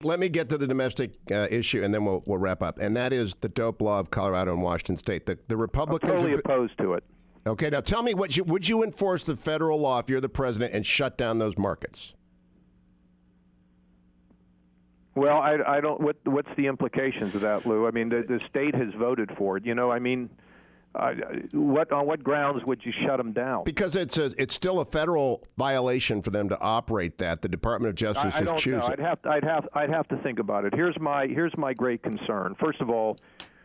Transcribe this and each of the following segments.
Let me get to the domestic issue, and then we'll wrap up. And that is the dope law of Colorado and Washington State. The Republicans I'm totally opposed to it. Okay, now tell me, would you enforce the federal law if you're the president and shut down those markets? Well, I don't. What's the implications of that, Lou? I mean, the state has voted for it. You know, I mean, on what grounds would you shut them down? Because it's still a federal violation for them to operate that. The Department of Justice is choosing. I don't know. I'd have to think about it. Here's my great concern. First of all,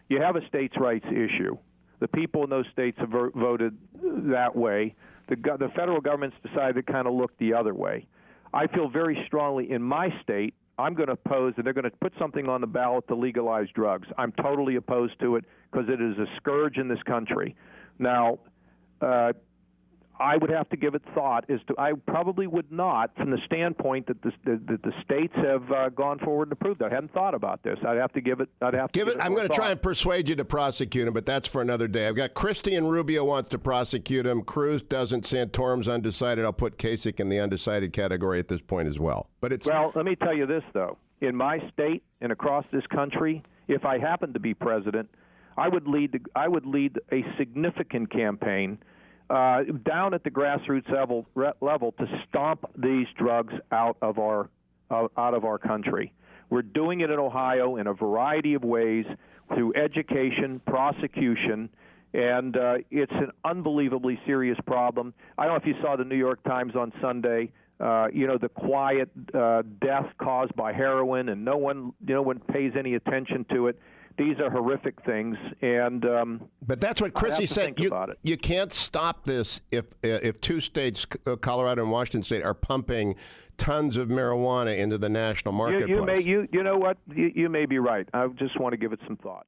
you have a states' rights issue. The people in those states have voted that way. The federal government's decided to kind of look the other way. I feel very strongly in my state, I'm going to oppose, and they're going to put something on the ballot to legalize drugs. I'm totally opposed to it because it is a scourge in this country. Now, I would have to give it thought. I probably would not, from the standpoint that the states have gone forward and approved. I hadn't thought about this. I'd have to give it. I'm going to try and persuade you to prosecute him, but that's for another day. I've got Christie and Rubio wants to prosecute him. Cruz doesn't. Santorum's undecided. I'll put Kasich in the undecided category at this point as well. But well, let me tell you this though. In my state and across this country, if I happened to be president, I would lead a significant campaign. Down at the grassroots level to stomp these drugs out of our country. We're doing it in Ohio in a variety of ways through education, prosecution, and it's an unbelievably serious problem. I don't know if you saw the New York Times on Sunday. The quiet death caused by heroin, and no one pays any attention to it. These are horrific things, and but that's what Christie said. You can't stop this if two states, Colorado and Washington State, are pumping tons of marijuana into the national marketplace. You know what? You may be right. I just want to give it some thought.